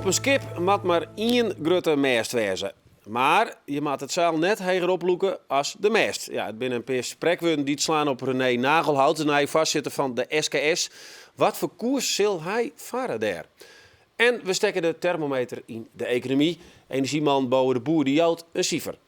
Op een skip moet maar één grote mast wezen. Maar je moet het zeil net hoger oploeken als de mast. Ja, het binnen een paar spreekwoorden die het slaan op René Nagelhout, de nieuwe voorzitter van de SKS. Wat voor koers zal hij varen daar? En we steken de thermometer in de economie. Energieman Bouwer de Boer die jouwt een cijfer.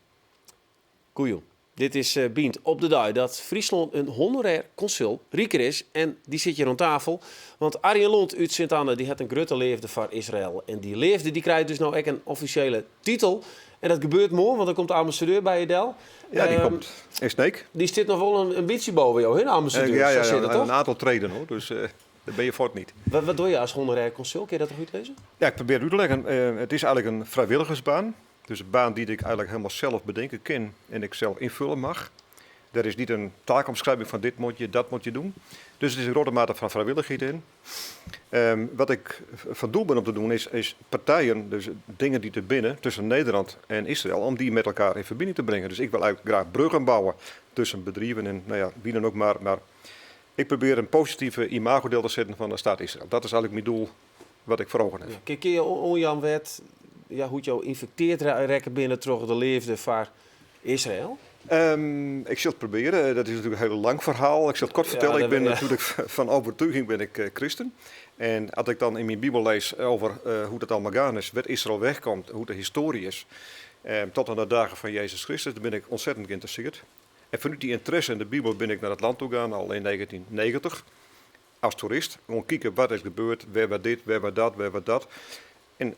Koejoen. Dit is Bient op de dag dat Friesland een honorair consul Rieker is. En die zit hier aan tafel. Want Arjen Lond uit Sint-Anne die had een grote leefde voor Israël. En die leefde die krijgt dus nou ook een officiële titel. En dat gebeurt mooi, want dan komt de ambassadeur bij je del. Ja, die komt. En Sneek. Die zit nog wel een beetje boven jou, hè, de ambassadeur? Ja, Zo zit het, toch? een aantal treden hoor, dus daar ben je voort niet. Wat doe je als honorair consul? Kun je dat toch uitlezen? Ja, ik probeer het uit te leggen. Het is eigenlijk een vrijwilligersbaan. Dus een baan die ik eigenlijk helemaal zelf bedenken kan en ik zelf invullen mag. Er is niet een taakomschrijving van dit moet je, dat moet je doen. Dus het is een grote mate van vrijwilligheid in. Wat ik van doel ben om te doen is partijen, dus dingen die te binnen tussen Nederland en Israël, om die met elkaar in verbinding te brengen. Dus ik wil eigenlijk graag bruggen bouwen tussen bedrijven en nou ja, wie dan ook maar. Maar ik probeer een positieve imagodeel te zetten van de staat Israël. Dat is eigenlijk mijn doel wat ik voor ogen heb. Ja, kun je onjan wet, ja, hoe jou infecteerd rekken binnen terug de leefde van Israël? Ik zal het proberen. Dat is natuurlijk een heel lang verhaal. Ik zal het kort vertellen. Ik ben natuurlijk van overtuiging ben ik christen. En als ik dan in mijn Bijbel lees over hoe dat allemaal gaan is, waar Israël wegkomt, hoe de historie is, tot aan de dagen van Jezus Christus, dan ben ik ontzettend geïnteresseerd. En vanuit die interesse in de Bijbel ben ik naar het land toe gegaan, al in 1990, als toerist. Gewoon kijken wat is gebeurd, waar was dit, waar was dat, waar was dat.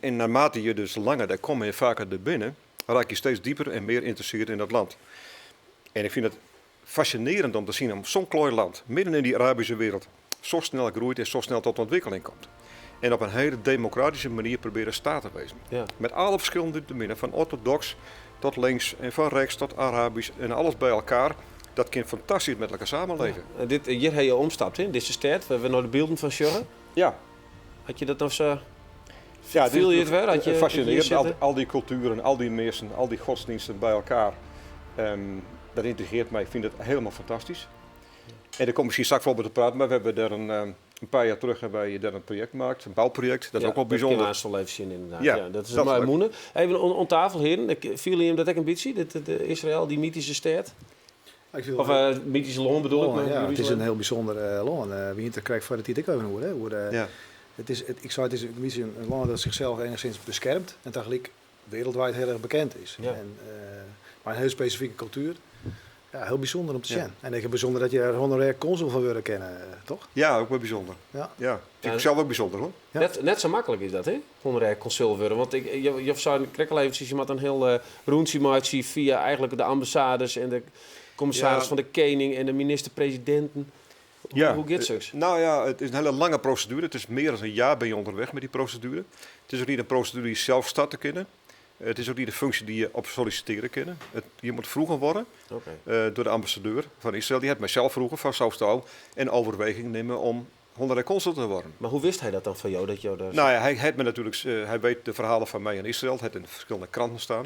En naarmate je dus langer daar komt en vaker er binnen, raak je steeds dieper en meer geïnteresseerd in dat land. En ik vind het fascinerend om te zien om zo'n klooi land, midden in die Arabische wereld, zo snel groeit en zo snel tot ontwikkeling komt. En op een hele democratische manier proberen staat te wezen. Ja. Met alle verschillende domeinen, van orthodox tot links en van rechts tot Arabisch en alles bij elkaar. Dat kan fantastisch met elkaar samenleven. Ja. Hier heb je omstapt, hè? Dit is de stad. We hebben nog de beelden van Sjurren. Ja. Had je dat nog zo... Ja, viel je het wel? Had je fascinerend. Al die culturen, al die mensen, al die godsdiensten bij elkaar. Dat integreert mij. Ik vind het helemaal fantastisch. En daar kom ik misschien straks wel over te praten. Maar we hebben daar een paar jaar terug daar een project gemaakt. Een bouwproject. Dat is ook wel bijzonder. Dat kan even zien inderdaad. Ja, Ja, dat is dat het is maar moenen. Even on tafel, heren. Viel je hem dat ook een beetje? De Israël, die mythische stad? Of mythische loon bedoel ik? Ja, het is een heel bijzonder loon. Wie het krijgt voor de tijd ik even hoor. Ja. Ik zou het is een land dat zichzelf enigszins beschermt en tegelijk wereldwijd heel erg bekend is. Ja. Maar een heel specifieke cultuur. Ja, heel bijzonder om te zien. En ik vind bijzonder dat je er honorair consul van willen kennen, toch? Ja, ook wel bijzonder. Ja. Vind ik zelf ook bijzonder hoor. Ja. Net zo makkelijk is dat, hè? Honorair consul worden. Want je zou al eventjes, je moet een heel roentje via eigenlijk de ambassades en de commissaris van de koning en de minister-presidenten. Hoe gaat het? Nou ja, het is een hele lange procedure. Het is meer dan een jaar ben je onderweg met die procedure. Het is ook niet een procedure die je zelf start te kennen. Het is ook niet de functie die je op solliciteren kennen. Je moet vroegen worden door de ambassadeur van Israël. Die heeft mijzelf vroegen van Saustal en overweging nemen om honorair consul te worden. Maar hoe wist hij dat dan van jou? Dat jou daar... Nou ja, hij weet de verhalen van mij in Israël. Het heeft in verschillende kranten staan.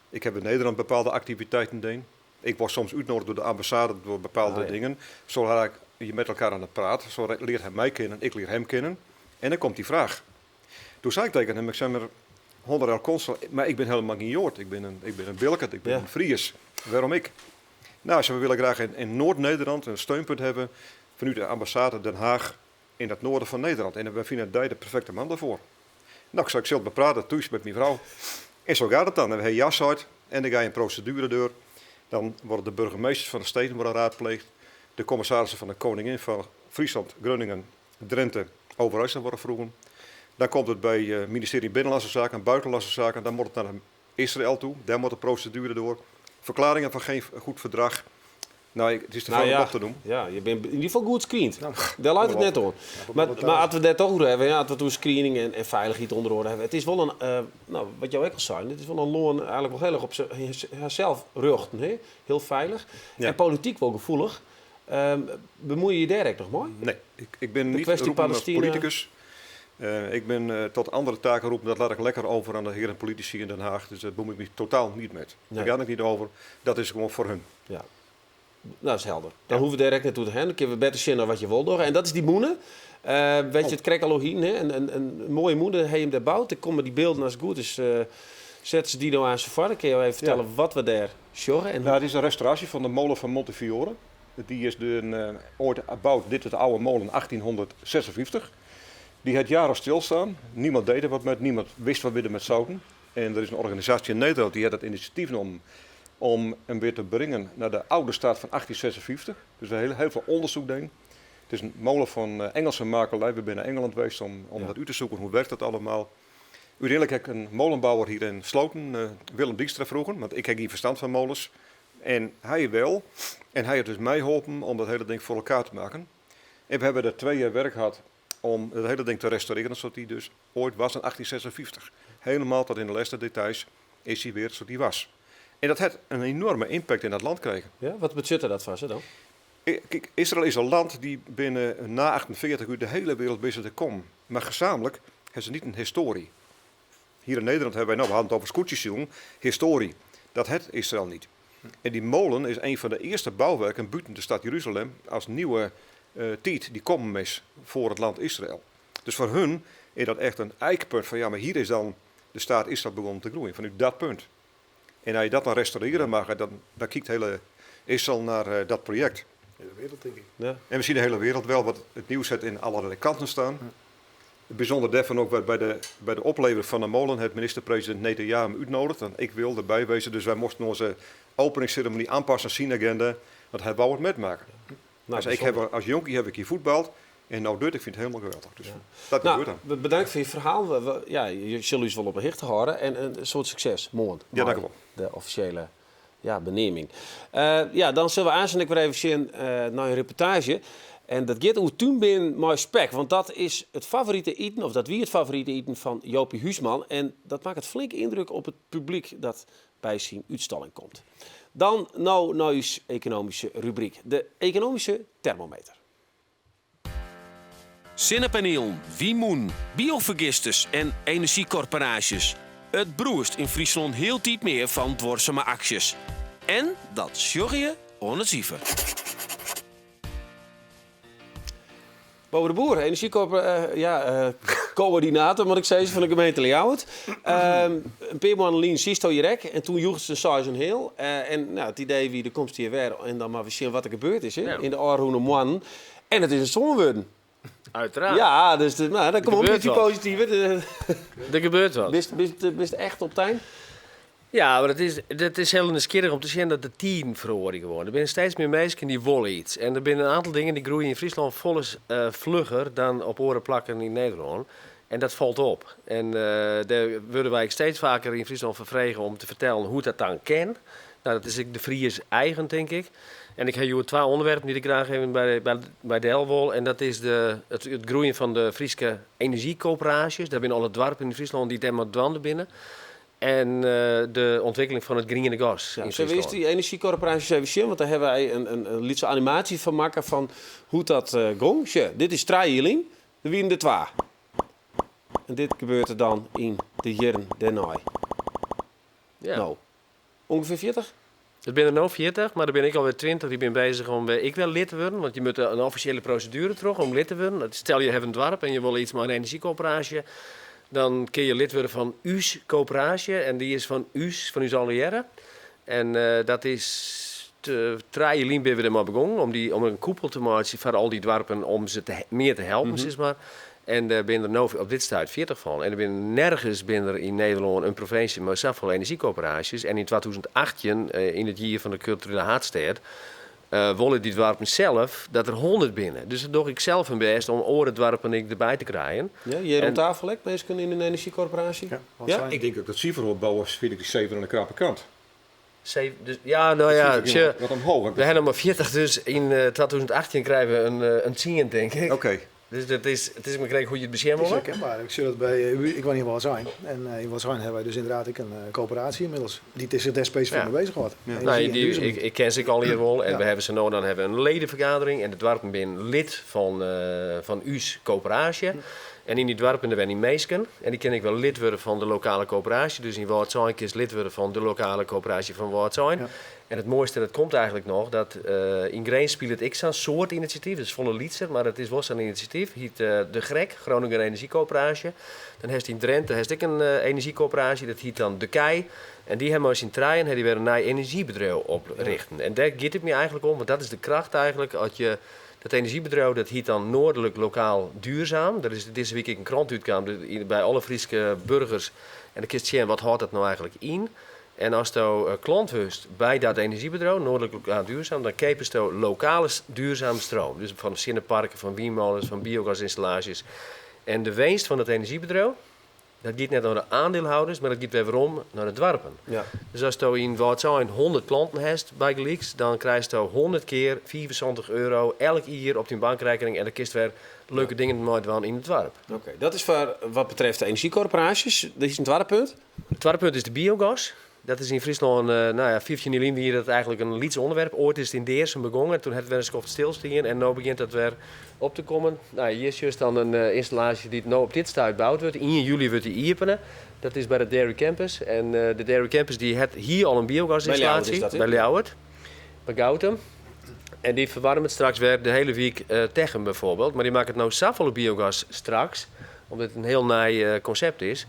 Ik heb in Nederland bepaalde activiteiten deed. Ik word soms uitgenodigd door de ambassade door bepaalde dingen. Zo raak je met elkaar aan het praten. Zo leert hij mij kennen, ik leer hem kennen. En dan komt die vraag. Toen zei ik tegen hem, ik zei maar, honorair consul, maar ik ben helemaal geen Jood. Ik ben een Bilkert, ik ben een Fries. Waarom ik? Nou, we willen graag in Noord-Nederland een steunpunt hebben vanuit de ambassade Den Haag in het noorden van Nederland. En we vinden hij de perfecte man daarvoor. Nou, ik zal bepraten thuis met mijn vrouw. En zo gaat het dan. Dan heb je jas uit en dan ga je een procedure door. Dan worden de burgemeesters van de steden worden raadpleegd. De commissarissen van de koningin van Friesland, Groningen, Drenthe, Overijssel worden vroegen. Dan komt het bij het ministerie Binnenlandse Zaken en Buitenlandse Zaken. Dan moet het naar Israël toe. Daar moet de procedure door. Verklaringen van geen goed verdrag. Nou, het is te veel om op te doen. Ja, je bent in ieder geval goed screend. Daar luidt het net op. Maar als we dat toch goed hebben, als we toen screening en veiligheid onder orde hebben. Het is wel een, wat jou ook al zei, het is wel een loon eigenlijk wel heel erg op zichzelf ruchten. Hè? Heel veilig. Ja. En politiek wel gevoelig. Bemoei je je daar nog mooi? Nee, ik ben niet roepen als politicus. Ik ben tot andere taken roepen, dat laat ik lekker over aan de heren politici in Den Haag. Dus dat bemoei ik me totaal niet met. Daar ga ik niet over. Dat is gewoon voor hun. Ja. Nou, dat is helder. Dan hoeven we direct naartoe te gaan. Dan kunnen we beter zien wat je wil door. En dat is die moenen. Weet je, het krijgt al heen, hè? Een mooie moeder heeft hem daar bouwd. Dan komen die beelden als het goed is. Zetten ze die nou aan zijn vader. Kun je even vertellen wat we daar sjorgen? En Nou, het is een restauratie van de molen van Montefiore. Die is ooit gebouwd, dit is de oude molen, 1856. Die had jaren stilstaan. Niemand deed er wat met, niemand wist wat we er met zouden. En er is een organisatie in Nederland die had het initiatief genomen om hem weer te brengen naar de oude staat van 1856. Dus we hebben heel veel onderzoek gedaan. Het is een molen van Engelse makelij. We zijn naar Engeland geweest om dat uit te zoeken. Hoe werkt dat allemaal? Uiteindelijk heb ik een molenbouwer hier in Sloten, Willem Dijkstra vroeger, want ik heb geen verstand van molens. En hij wel. En hij heeft dus mij geholpen om dat hele ding voor elkaar te maken. En we hebben er 2 jaar werk gehad om het hele ding te restaureren zoals die dus ooit was in 1856. Helemaal tot in de laatste details is hij weer zoals die was. En dat heeft een enorme impact in dat land gekregen. Ja, wat betekent dat voor ze dan? Kijk, Israël is een land die binnen na 48 uur de hele wereld bezig te komen. Maar gezamenlijk hebben ze niet een historie. Hier in Nederland hebben wij, we hadden het over scootjesjoen, historie. Dat heeft Israël niet. En die molen is een van de eerste bouwwerken buiten de stad Jeruzalem als nieuwe tijd die komen is voor het land Israël. Dus voor hun is dat echt een eikpunt van ja, maar hier is dan de staat Israël begonnen te groeien, vanuit dat punt. En als je dat dan restaureren mag, dan kijkt hele Israël naar dat project. De hele wereld, denk ik. Ja. En we zien de hele wereld wel wat het nieuws het in allerlei kanten staan. Het bijzonder daarvan ook bij de oplevering van de molen heeft minister-president Netanyahu hem uitgenodigd. En ik wilde erbij wezen, dus wij moesten onze openingsceremonie aanpassen aan zijn agenda. Want hij wou het metmaken. Nou, Dus als jonkie heb ik hier voetbald. En nou doet ik vind het helemaal geweldig. Dus dat gebeurt dan. Bedankt voor je verhaal. Je zult ons wel op een hicht houden. En een soort succes. Morgen. Ja, dank u wel. De officiële beneming. Dan zullen we aanstaan weer even zien naar een reportage. En dat gaat hoe toen ben mijn spek. Want dat is het favoriete eten, of dat wie het favoriete eten van Jopie Huisman. En dat maakt het flinke indruk op het publiek dat bij zijn uitstalling komt. Dan nou naar uw economische rubriek. De economische thermometer. Zonnepaneel, Wiemoen, biovergisters en energiecorporaties. Het broerst in Friesland heel tijd meer van dwarseme acties. En dat zorg je onneziever. Bouwer de Boer, energiecoördinator, moet ik zeggen, van de gemeente Leeuwarden. Een paar maanden lien ziet je rek en toen joeg ze saus en heel. Het idee wie de komst hier weer en dan maar we zien wat er gebeurd is in de Arhoene man. En het is een zonworden. Uiteraard. Ja, dus dan kom op met die positieve. Er gebeurt wat. Bist echt op tijd? Ja, maar dat is heel nieuwsgierig om te zien dat de 10 verhoren geworden. Er zijn steeds meer mensen die willen iets. En er zijn een aantal dingen die groeien in Friesland vlugger dan op oren plakken in Nederland. En dat valt op. En daar worden wij steeds vaker in Friesland vervregen om te vertellen hoe dat dan kan. Nou, dat is de Fries eigen, denk ik. En ik heb hier 2 onderwerpen die ik graag even bij deel wil. En dat is het groeien van de Friese energiecoöperaties. Daar zijn alle dorpen in Friesland die helemaal dwanden binnen. En de ontwikkeling van het groene gas. Ja, zullen we eerst die energiecorporaties even zien? Want daar hebben wij een lietse animatie van maken van hoe dat ging. Dit is Traailing, de winnen de 2. En dit gebeurt er dan in de jaren daarna. Ja. Nou, ongeveer 40? Er zijn er nu 40, maar er ben ik alweer 20 die ben bezig om ik wel lid te worden. Want je moet een officiële procedure terug om lid te worden. Stel je hebt een dorp en je wil iets met een energiecoöperatie. Dan kun je lid worden van US coöperatie en die is van US alliëren. En dat is 3 jaar ben we er maar begonnen om een koepel te maken voor al die dorpen om ze meer te helpen, zeg maar. En daar ben er nu op dit stuit 40 van. En er ben nergens in Nederland een provincie met zoveel energiecoöperaties. En in 2018, in het jaar van de culturele haardstad, willen die dorpen zelf dat er 100 binnen. Dus dat doe ik zelf een best om oorendwarpen erbij te krijgen. Ja, hier aan tafel, mensen in een energiecorporatie? Ja, Ik denk ook dat Sieverhoortbouwers vind ik die 7 aan de krappe kant. Dus, ja, nou ja, Wat omhoog. we hebben maar 40, dus in 2018 krijgen we een 10, denk ik. Oké. Dus het is maar kijken hoe je het Het is beschermen. herkenbaar. Ik zie dat bij, ik woon hier in Walswijn. En in Walswijn hebben wij dus inderdaad een coöperatie inmiddels. Die zich daar specifiek mee bezig gaat. Ja. Nou, ik ken ze al hier wel. En Ja. we hebben ze nou, dan hebben we een ledenvergadering. En de dorpen zijn lid van US coöperatie. En in die dorpen zijn die meesken. En die ken ik wel lid worden van de lokale coöperatie. Dus in Waardzein is lid worden van de lokale coöperatie van Waardzein. Ja. En het mooiste, dat komt eigenlijk nog, dat in Green speelt het ik zo'n soort initiatief. Het is volle liedser, maar het is wel zo'n initiatief. Het heet De Grek, Groninger Energiecoöperatie. Dan heeft in Drenthe heeft ik een energiecoöperatie, dat heet dan De Kei. En die hebben we in treien die weer een nieuw energiebedrijf oprichten. Ja. En daar gaat het me eigenlijk om, want dat is de kracht eigenlijk. Als je dat energiebedrijf, dat heet dan Noordelijk Lokaal Duurzaam. Er is deze week een krant uitgekomen bij alle Friese burgers. En dan kun je zien, wat houdt dat nou eigenlijk in? En als je klant hebt bij dat energiebedrijf, Noordelijk Lokaal Duurzaam, dan kopen je lokale duurzame stroom. Dus van zinneparken, van windmolens, van biogasinstallaties. En de winst van het energiebedrijf, dat gaat net naar de aandeelhouders, maar dat gaat weer om naar de dorpen. Ja. Dus als je in Waardzein 100 klanten hebt bij Gelieks, dan krijg je 100 keer €75 elk jaar op je bankrekening. En dan kun je weer leuke dingen maken in het dorp. Oké, dat is voor wat betreft de energiecorporaties. Dat is een tweede punt. Het tweede punt is de biogas. Dat is in Friesland, 15 jaar hier dat eigenlijk een lieds onderwerp. Ooit is het in de eerste begonnen, toen had het weer eens op het stilstaan en nu begint het weer op te komen. Nou, hier is juist dan een installatie die nu op dit stuit gebouwd wordt. 1 juli wordt die openen. Dat is bij de Dairy Campus. En de Dairy Campus die heeft hier al een biogasinstallatie. Bij Ljouwert. Bij Gautum. En die verwarmen straks weer de hele week tegen bijvoorbeeld. Maar die maken het nou zoveel biogas straks, omdat het een heel nieuw concept is.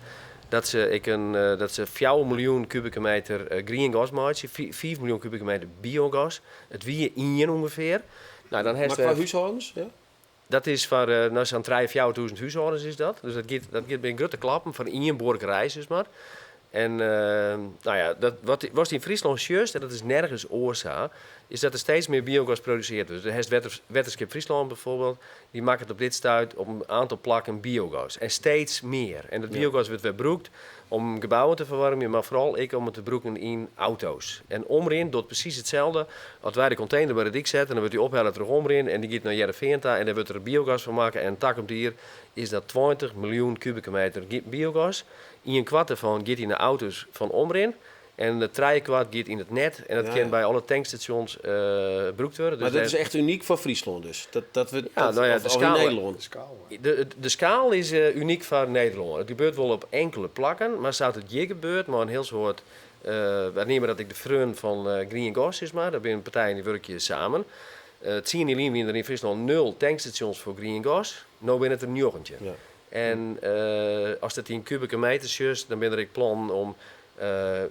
Dat ze 4 miljoen kubieke meter green gas maken, 5 miljoen kubieke meter biogas. Het wie in ongeveer. Nou, dan Maar qua huishoudens? Ja? Dat is voor zo'n 43.000 huishoudens is dat. Dus dat gaat bij een grote klappen van 1 boerderij, zeg maar. En wat was in Friesland juist, en dat is nergens oorzaak, is dat er steeds meer biogas geproduceerd wordt. Dus het Wetenschap Friesland bijvoorbeeld, die maakt het op dit stuit op een aantal plakken biogas. En steeds meer. En dat biogas wordt weer gebruikt om gebouwen te verwarmen, maar vooral om het te gebruiken in auto's. En omrin doet precies hetzelfde. Als wij de container bij de dik zetten, dan wordt die ophellen terug omrin en die gaat naar Jereventa en daar wordt er biogas van maken. En tak op dier is dat 20 miljoen kubieke meter biogas. In een kwart ervan gaat in de auto's van omrin. En de 3 kwart gaat in het net. En dat kan bij alle tankstations gebruikt worden. Dus maar dat is echt uniek voor Friesland dus? De schaal, in Nederland? De schaal is uniek voor Nederland. Het gebeurt wel op enkele plakken. Maar zou het hier gebeurt, maar een heel soort... we nemen dat ik de frun van Green Gas is maar. Daar zijn partijen die werken samen. Het zien jullie er in Friesland 0 tankstations voor Green Gas. Nu ben het er 9. Ja. En als dat in kubieke meters is, dan ben ik plan om...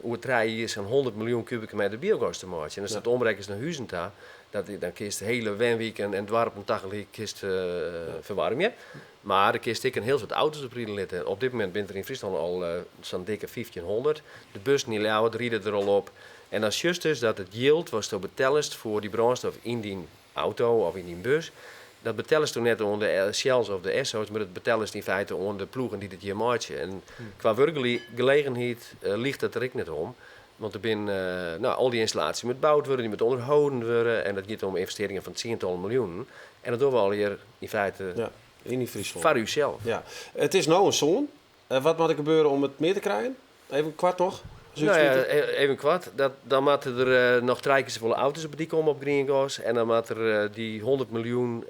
hoe het rijden is een 100 miljoen kubieke meter biogas te maken. En als dat omrekent naar Huizenta, dan kun je de hele wenweek en dwarpen tegelijk verwarmen. Maar dan kun je een heel soort auto's op rijden letten. Op dit moment ben er in Friesland al zo'n dikke 1500. De bus niet lauwt, rijden er al op. En als juist dus dat het yield was te betellest voor die brandstof in die auto of in die bus. Dat betellen ze toen net onder de Shells of de Esso's, maar dat betellen ze in feite onder de ploegen die dit hier maken. En qua werkgelegenheid ligt het er ook net om. Want er zijn al die installaties moet gebouwd worden, die moeten onderhouden worden. En dat gaat om investeringen van 10 miljoen. En dat doen we al hier in feite in Friesland. voor uzelf. Ja. Het is nou een zoon. Wat moet er gebeuren om het meer te krijgen? Even een kwart nog? Even kwart. Dan moeten er nog 3 keer zoveel auto's op die komen op Green Gas. En dan moeten er die 100 miljoen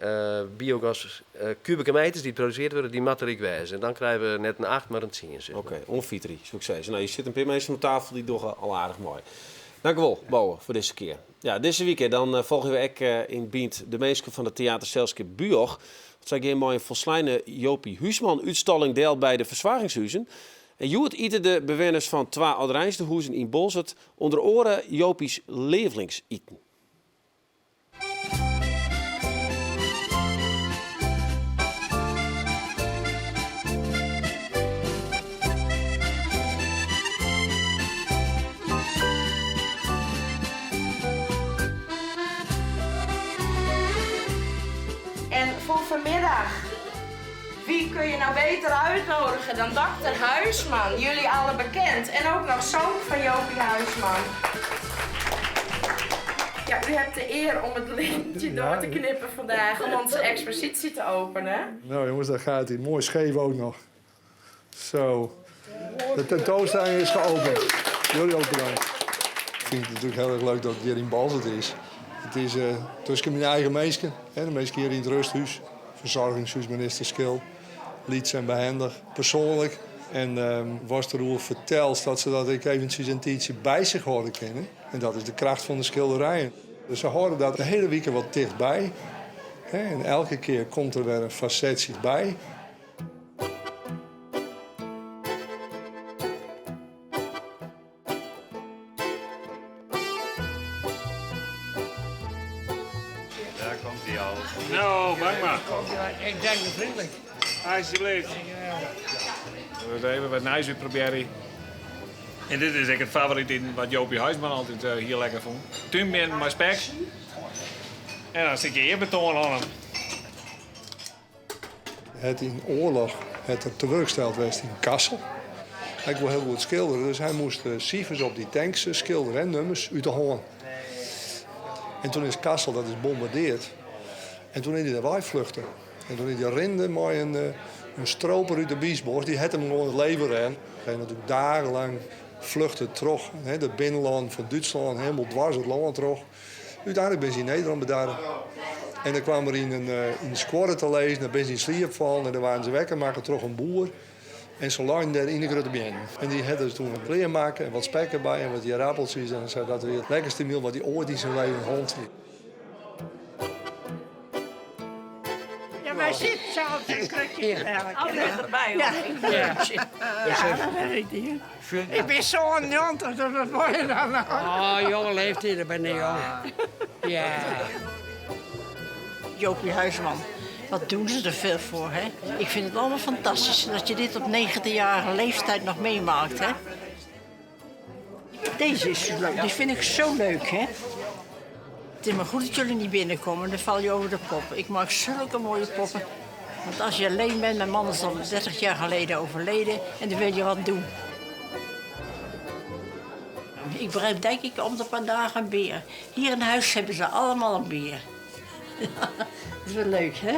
biogas kubieke meters die geproduceerd worden, die moeten er ook wezen. En dan krijgen we net een 8, maar een 10. Oké, onfietri, succes. Nou, je zit een paar mensen op tafel die doen al aardig mooi. Dank u wel, Bouwe, voor deze keer. Ja, deze weekend dan volgen we ook in Bient de mensen van het Theater Selskip Buoch. Zij gaan mooi een volslijne Jopie Huisman uitstalling deel bij de verzwaringshuizen. En Joet eten de bewoners van 2 Oudrijnsdehuizen in Bolzert onder oren Jopies lievelingseten. En voor vanmiddag, wie kun je nou beter uitnodigen dan dokter Huisman? Jullie alle bekend. En ook nog zoon van Jopie Huisman. Ja, u hebt de eer om het lintje door te knippen vandaag om onze expositie te openen. Nou jongens, daar gaat hij. Mooi scheef ook nog. Zo. De tentoonstelling is geopend. Jullie ook bedankt. Ik vind het natuurlijk heel erg leuk dat het hier in Balzert is. Het is tussen mijn eigen meisje. De meisje hier in het rusthuis. Verzorgingshuis, minister Skil. liet zijn behendig, persoonlijk. En was er over verteld dat ze dat ik eventjes een tijdje bij zich houden kennen. En dat is de kracht van de schilderijen. Dus ze houden dat de hele week wat dichtbij. En elke keer komt er weer een facetje bij. Daar komt hij al. Nou, maak maar. Ik denk het vriendelijk. Alsjeblieft. We gaan even wat nice uit proberen. En dit is echt het favoriet in wat Jopie Huisman altijd hier lekker vond. Tuinbinnen met spek. En dan zit je eerbetoon aan hem. Het in oorlog het er tewerksteld was in Kassel. Hij wil heel goed schilderen, dus hij moest cijfers op die tanks schilderen en nummers uit de hand. En toen is Kassel, dat is bombardeerd. En toen is hij erbij vluchten. En toen is hij rende met een stroper uit de Biesbos, die had hem gewoon het leven ren. Hij natuurlijk dagenlang vluchten terug. De binnenland van Duitsland, helemaal dwars het land terug. Uiteindelijk ben ze in Nederland bedaren. En dan kwam er in een squatter te lezen, dan ben ze in sliep vallen en dan waren ze wekker, maken terug een boer. En zo lang daar in de grote bien. En die hadden dus toen een kleer maken en wat spek erbij en wat die rappeltjes. En zei dat weer het lekkerste meal wat hij ooit in zijn leven hond heeft. Ja, maar zit zelfs een krukje erbij, Ja, dat weet ik niet. Ik ben zo 90, dus wat word je dan nou? Oh, jonge leeftijd ben ik al. Ja. Jopie Huisman. Wat doen ze er veel voor, hè? Ik vind het allemaal fantastisch dat je dit op 19-jarige leeftijd nog meemaakt, hè? Deze is leuk, die vind ik zo leuk, hè? Het is maar goed dat jullie niet binnenkomen, dan val je over de poppen. Ik maak zulke mooie poppen. Want als je alleen bent, mijn man is al 30 jaar geleden overleden en dan wil je wat doen. Ik bereid denk ik om de paar dagen een beer. Hier in huis hebben ze allemaal een beer. Dat is wel leuk, hè?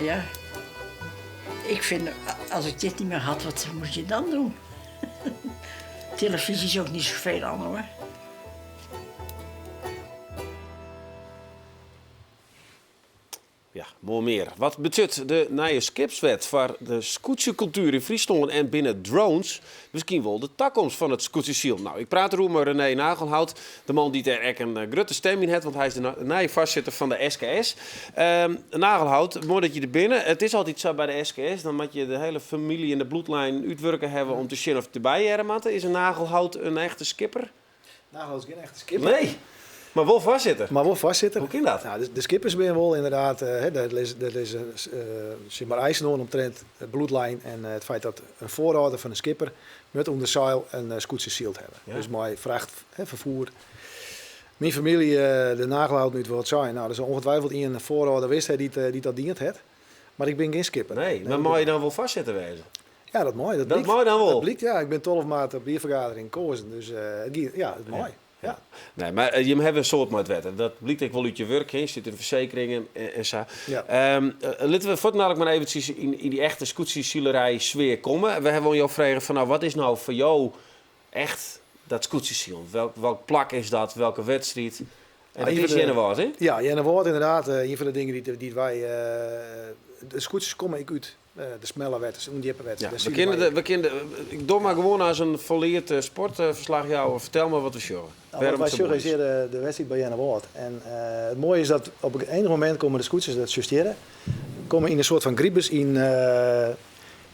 Ja. Ik vind, als ik dit niet meer had, wat moet je dan doen? Televisie is ook niet zoveel aan, hoor. Ja, mooi meer. Wat betreft de nieuwe skipswet voor de scootsercultuur in Friesland en binnen drones, misschien wel de toekomst van het scootserziel. Nou, ik praat erover met René Nagelhout, de man die er echt een grote stem in heeft, want hij is de nieuwe voorzitter van de SKS. Nagelhout, mooi dat je er binnen. Het is altijd zo bij de SKS, dan moet je de hele familie en de bloedlijn uitwerken hebben om te zien of het erbij hermatten. Is een Nagelhout een echte skipper? Nagelhout is geen echte skipper. Nee. Maar wel voorzitter. Maar wel voorzitter. Hoe kan dat? Nou, de skippers ben wel inderdaad, dat is zeg maar eisen omtrent het bloedlijn en het feit dat een voorouder van een skipper met onder zeil een scootserziel hebben. Ja. Dus mooi vrachtvervoer. Mijn familie, de Nagelhout niet wat zijn. Nou, er is ongetwijfeld een voorouder wist die dat dient heeft. Maar ik ben geen skipper. Nee, maar mag je dan wel voorzitter wezen? Ja, dat mooi. Dat mooi dan wel. Dat blijkt, ja. Ik ben 12 maart op biervergadering gekozen. Dus ja, dat is mooi. Ja. Nee, maar je hebt een soort met wetten. Dat blijkt ik wel uit je werk. Je zit in verzekeringen en zo. Ja. Laten we voortdurend maar eventjes in die echte scootserzielerij sfeer komen. We hebben jou vragen van, nou, wat is nou voor jou echt dat scootserziel? Welk plak is dat? Welke wedstrijd? En dat is Jennewoord, hè? Ja, Jennewoord inderdaad. Een van de dingen die wij... de scooters komen ik uit. De smelle wetters, de diepe wetters. Ja, ik doe maar gewoon als een volleerd sportverslag jou. Vertel me wat we zeggen. Nou, wat wij zeggen is hier de wedstrijd bij Jennewoord. En het mooie is dat op een enig moment komen de scooters, dat justeren, komen in een soort van griebus in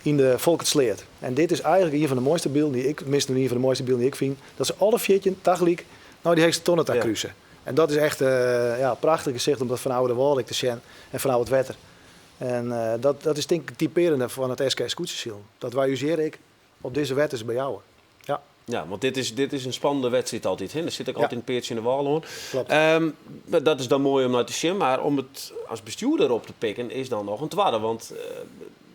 de Volkertsleert. En dit is eigenlijk een van de mooiste beelden die ik, tenminste een van de mooiste beelden die ik vind, dat ze alle 14 tegelijk nou die hekste tonnen te cruisen. En dat is echt prachtig gezicht om dat van oude Waalwijk te zien en van oud wetter. En dat is denk ik typerende van het SK Scootserziel. Dat wij useer ik op deze wetters bij jou. Ja. Ja, want dit is een spannende wedstrijd altijd. Hè? Er zit ook altijd een peertje in de wal hoor. Klopt. Dat is dan mooi om naar te zien. Maar om het als bestuurder op te pikken is dan nog een tweede. Want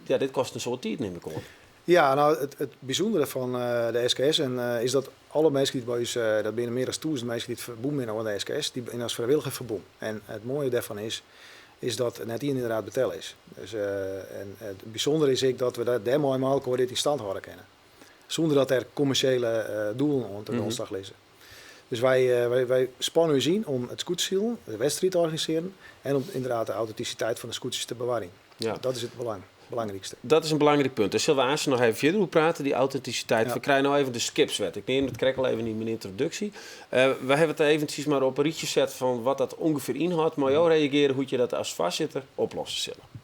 dit kost een soort tijd, neem ik aan. Ja, nou het bijzondere van de SKS is dat alle mensen die bij ons, dat binnen meer dan 1000 mensen die het verbonden zijn aan de SKS, die in als vrijwilliger verbonden. En het mooie daarvan is dat het net hier inderdaad betellen is. Dus, en het bijzondere is dat we daar mooi dit in stand houden kennen. Zonder dat er commerciële doelen aan de grondslag liggen. Dus wij spannen u zien om het scootserziel, de wedstrijd te organiseren en om inderdaad de authenticiteit van de scooters te bewaren. Ja. Dat is het belangrijkste. Dat is een belangrijk punt. Daar zullen we aanstaan nog even verder hoe praten, die authenticiteit. Ja. We krijgen nou even de skipswet. Ik neem het krijg al even in mijn introductie. We hebben het eventjes maar op een rietje gezet van wat dat ongeveer inhoudt. Maar jou reageren hoe je dat als voorzitter oplossen zullen.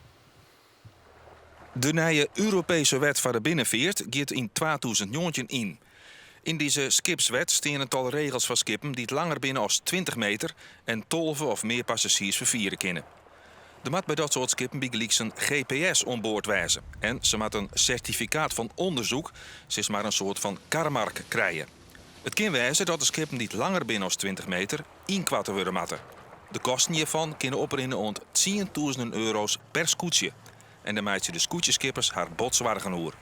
De nieuwe Europese wet van de binnenveert gaat in 2019 in. In deze skipswet staan een tal regels van skippen die het langer binnen als 20 meter en 12 of meer passagiers vervieren kunnen. Er moet bij dat soort skippen bijgelijks een GPS onboord wijzen. En ze moet een certificaat van onderzoek, ze is maar een soort van karmark krijgen. Het kan wijzen dat de skippen die het langer binnen als 20 meter inkwatten worden moeten. De kosten hiervan kunnen oprinnen rond 10.000 euro's per scootje. En dan maakt je de scootjeskippers haar botzwargen hoer.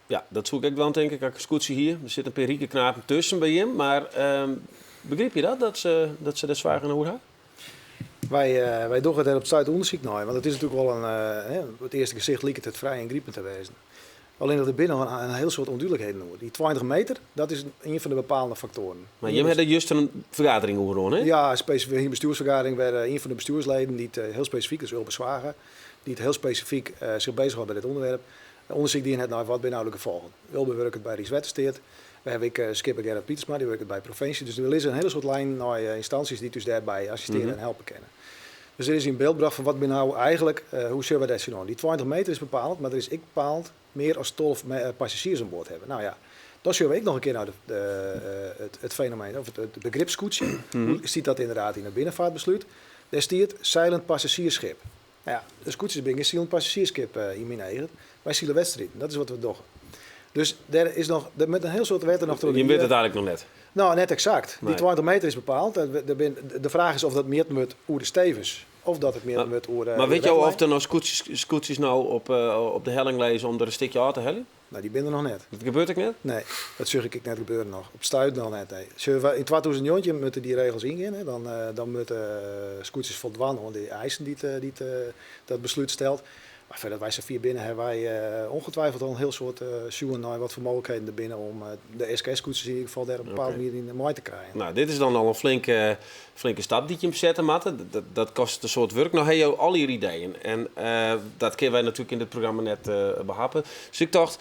Ja, dat zoek ik wel, denk ik. Ik scootje hier. Er zit een perieke knapen tussen bij hem. Maar begreep je dat ze de zwaar genoeg hebben? Wij doen het op het stuit onderzoek naar, want het is natuurlijk wel op het eerste gezicht lijkt het vrij ingrijpend te wezen. Alleen dat er binnen een heel soort onduidelijkheden hoort. Die 20 meter, dat is een van de bepalende factoren. Maar je hebt er juist een vergadering over gedaan, hè? Ja, specifiek een bestuursvergadering waar een van de bestuursleden die het heel specifiek, dus Ulbe Zwager, die het heel specifiek zich bezighoudt bij dit onderwerp. Onderzoek die het naar wat inhoudelijke gevolgen. Ulbe werkt bij Rijkswettensteert. We hebben Skipper Gerard Pietersma, die werkt bij provincie. Dus er is een hele soort lijn naar instanties die dus daarbij assisteren en helpen kennen. Dus er is in beeld gebracht van wat ben nou eigenlijk, hoe zullen we dat zien? Die 20 meter is bepaald, maar er is ik bepaald meer als 12 passagiers aan boord hebben. Nou ja, dan zullen we ook nog een keer naar het fenomeen, of het begrip scootje. Hoe ziet dat inderdaad in het binnenvaartbesluit? Daar staat silent passagiersschip. Nou ja, de scootjes ben een silent passagiersschip in mijn eigen. Wij zien de wedstrijd, dat is wat we doen. Dus er is nog, met een heel soort wetten nog... Je weet het eigenlijk nog net. Nou, net exact. Nee. Die 20 meter is bepaald. De vraag is of dat meer moet oer de stevens. Of dat het meer moet oer Maar weet je of er nou scootjes nou op de helling lezen om er een stukje aan te hellen? Nou, die binnen nog net. Dat gebeurt ook net? Nee, dat zag ik net gebeuren nog. Op stuit nog net. Nee. In 2009 moeten die regels ingaan. Hè. Dan moeten scootjes voldwan aan de eisen die dat besluit stelt. Maar verder wij vier binnen hebben wij ongetwijfeld al een heel soort zoeken naar wat voor mogelijkheden er binnen om de SKS-scooters in ieder geval daar op een bepaalde manier in de markt te krijgen. Nou, dit is dan al een flinke stap die je hem zetten moet. Dat kost een soort werk. Nou heb je al je ideeën. En dat kunnen wij natuurlijk in dit programma net behappen. Dus ik dacht,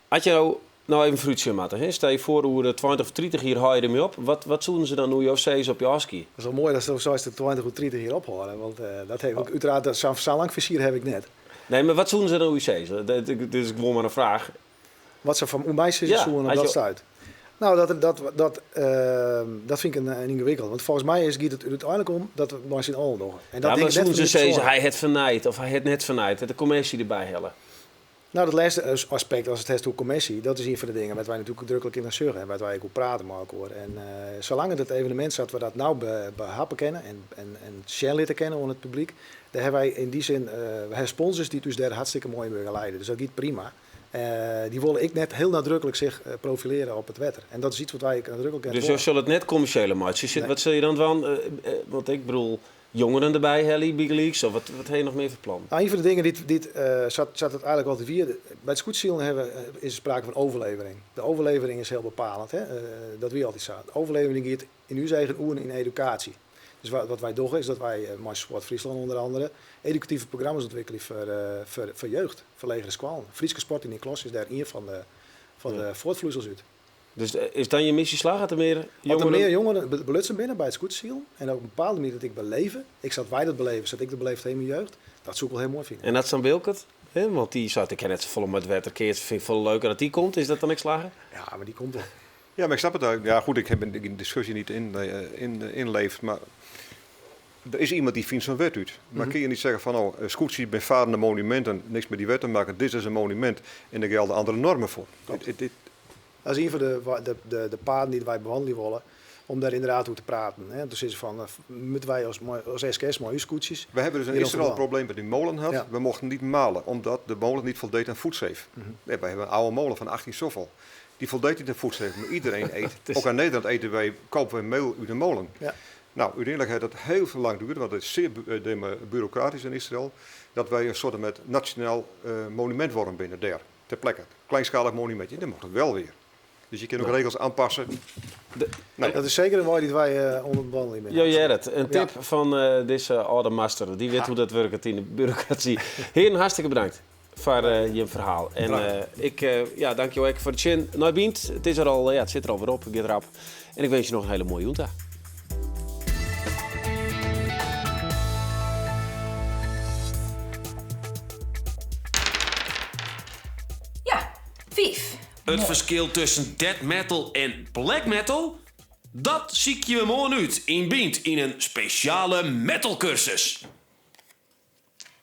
had je nou even fruitje maken. Stel je voor hoe de 20 of 30 hier haal je ermee op. Wat zouden ze dan hoe je steeds op je aski? Dat is wel mooi dat ze zoals de 20 of 30 hier ophalen. Want dat heb ik uiteraard, zo'n lang versier heb ik net. Nee, maar wat zouden ze dan hoe je steeds? Dit is gewoon maar een vraag. Wat ze van hoe mij ze zoeken op dat stuit. Nou, dat vind ik een ingewikkeld. Want volgens mij gaat het uiteindelijk om dat we maar zien al nog. En dat ja, maar zouden ze zeggen, hij het vernaaid of hij het net vernaaid. De commissie erbij hellen. Nou, dat laatste aspect, als het heeft hoe commissie, dat is een van de dingen waar wij natuurlijk drukkelijk in gaan zorgen en waar wij ook praten maar ook hoor. En zolang het evenement zat we dat nou behappen kennen en share litten kennen onder het publiek, daar hebben wij in die zin we hebben sponsors die dus daar hartstikke mooi mee leiden. Dus dat gaat prima. Die willen ik net heel nadrukkelijk zich profileren op het wetter. En dat is iets wat wij nadrukkelijk Dus je zult het net commerciële matchen. Nee. Wat zul je dan van? Want ik bedoel, jongeren erbij, Helly, Big Leagues, of wat heb je nog meer voor plan? Nou, een van de dingen die zat het eigenlijk altijd weer. Bij het scootzielen is er sprake van overlevering. De overlevering is heel bepalend. Hè? Dat wie altijd zo. De overlevering gaat in uw eigen oeren in educatie. Dus wat wij doen is dat wij, Sport Friesland onder andere, educatieve programma's ontwikkelen voor jeugd, voor legere squalen. Friese sport in die klas is daar een van de voortvloeisels uit. Dus is dan je missie slagen? Dat er meer jongeren... Dat er meer jongeren belutsen binnen bij het scootzielen. En ook op een bepaalde manier dat ik beleven. Wij dat beleven, zodat ik dat beleefd in mijn jeugd. Dat zou ik wel heel mooi vinden. En dat is dan Wilkert? Want die zat, ik ken net zo vol met wetterkeert, vind ik veel leuker dat die komt. Is dat dan niks slagen? Ja, maar die komt wel. Ja, maar ik snap het ook. Ja goed, ik heb in de discussie niet inleefd, maar er is iemand die vindt zo'n wet uit. Maar kun je niet zeggen van, scootsie bij varende monumenten, niks met die wet te maken, dit is een monument en er gelden andere normen voor. Dat is een van de paden die wij bewandelen willen, om daar inderdaad over te praten. Hè. Dus is van, moeten wij als SKS maar uw scootjes... We hebben dus in Israël een probleem met die molen gehad. Ja. We mochten niet malen, omdat de molen niet voldeed aan foodsafe. Nee, wij hebben een oude molen van 18 zoveel. Die voldeed niet aan foodsafe, maar iedereen eet. Ook in Nederland kopen wij meel uit de molen. Ja. Nou, uiteindelijk heeft dat heel veel lang geduurd, want het is zeer bureaucratisch in Israël, dat wij een soort met nationaal monument worden binnen daar, ter plekke. Kleinschalig monumentje, dat mocht het wel weer. Dus je kunt ook regels aanpassen. Dat is zeker een woord die wij onder behandeling Jo Gerrit, een tip van deze oude master. Die weet hoe dat werkt in de bureaucratie. Heren, hartstikke bedankt voor je verhaal. En ik dank je ook voor het chin. Nou, Bient, het is er al, het zit er alweer op. Get erop. En ik wens je nog een hele mooie junta. Ja, 5. Het verschil tussen death metal en black metal? Dat zie je me morgen uit in Bient in een speciale metalcursus.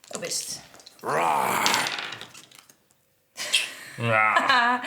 Hoe is het? Raar. Ja.